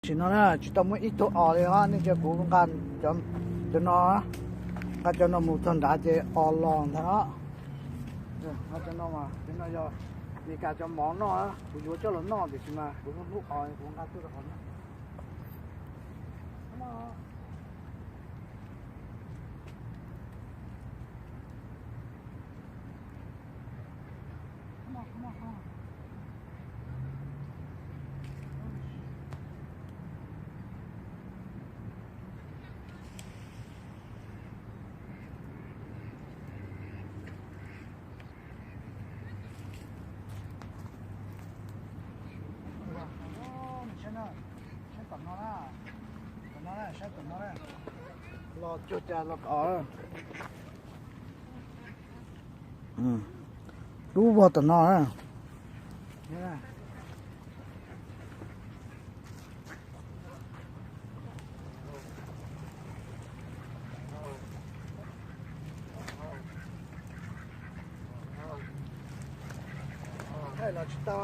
chỉ nó là chỉ tao mới ít tổ ở đây ha nên cho cố gắng gan cho nó cái cho nó một thằng đã chơi ở lòng thế đó cho nó mà cho nó cho vì cả cho món nó cũng vô cho nó thì mà cũng không lúc ở cũng ăn tôi được không lo cho cha lo ở đủ vào tận nó á hay là chúng ta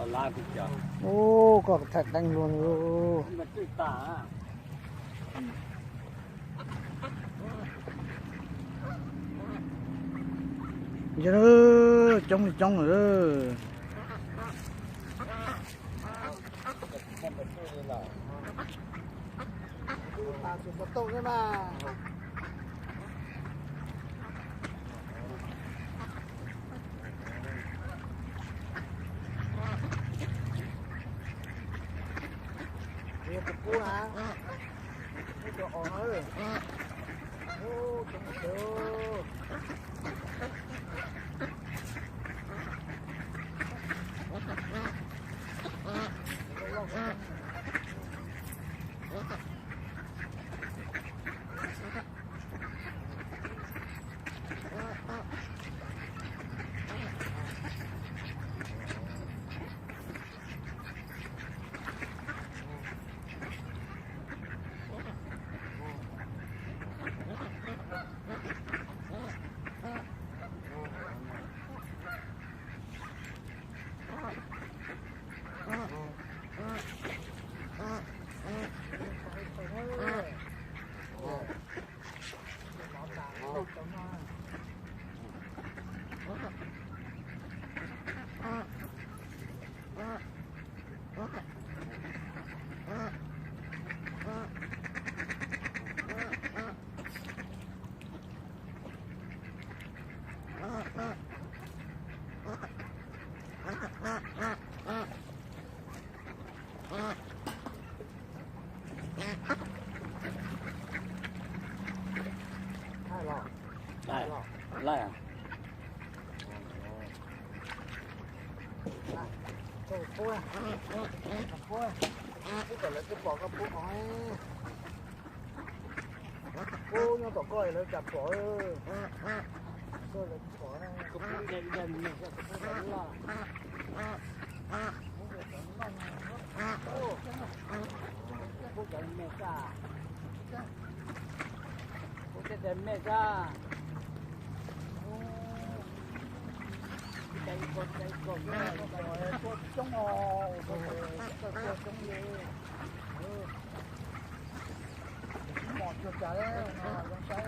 la bị chở. ô có thật đánh luôn ô Mà tươi tả. giờ đó trong rồi ta chụp một tông đấy mà Hãy subscribe cho kênh Ghiền Mì Gõ để không bỏ lỡ Lại à? Cô à? Cô à? Cô phải lấy cái bỏ cái bút hỏi. Cô nhau bỏ coi lấy chặt bỏ. Cô lấy bỏ này. Cũng đen đen này sẽ cũng đánh là. Cô cái mẹ ra. Cô cái mẹ ra. Đây con chống hồ con chống gì một chuột trả đấy con trái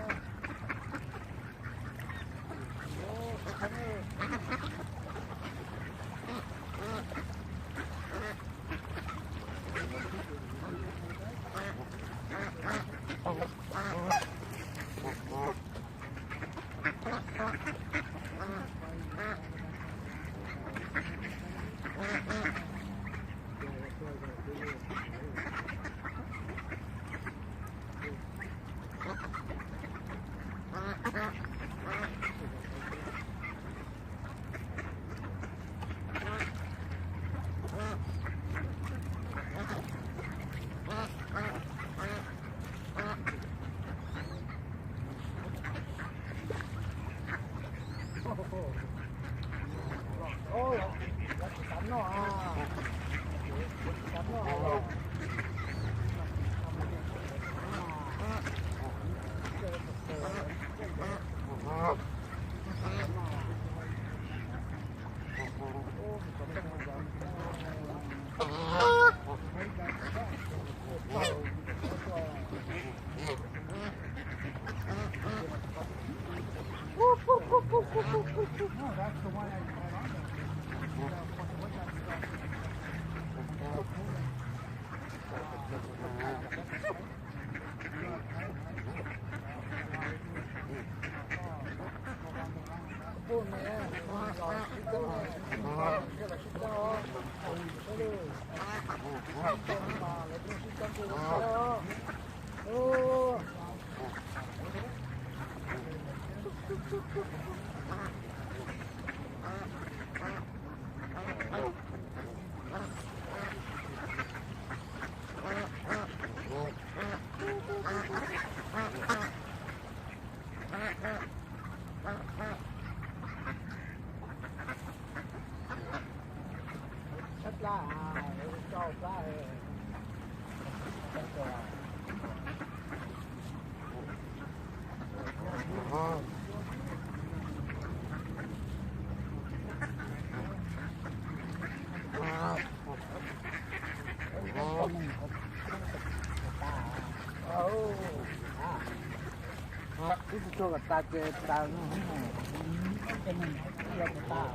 Cái cho người ta chơi ta nó cái mình cho người ta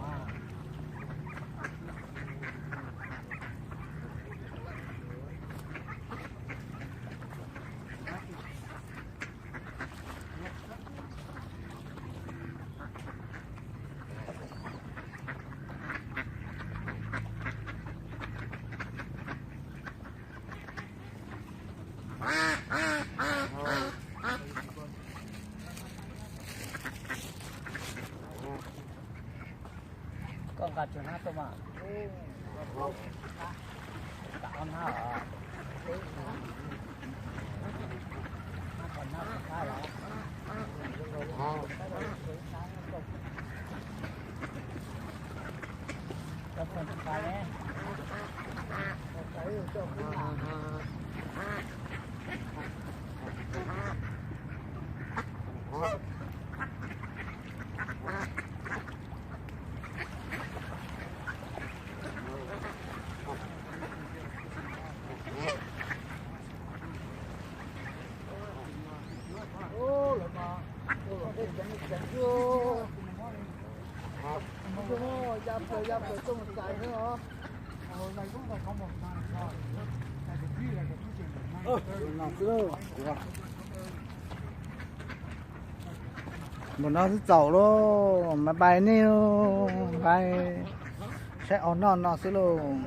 con gà chuột hát tôm à con hả còn nó khá là cho con cái nhé một nó cứ走luôn mà bài nêu bài sẽ on nó sẽ luôn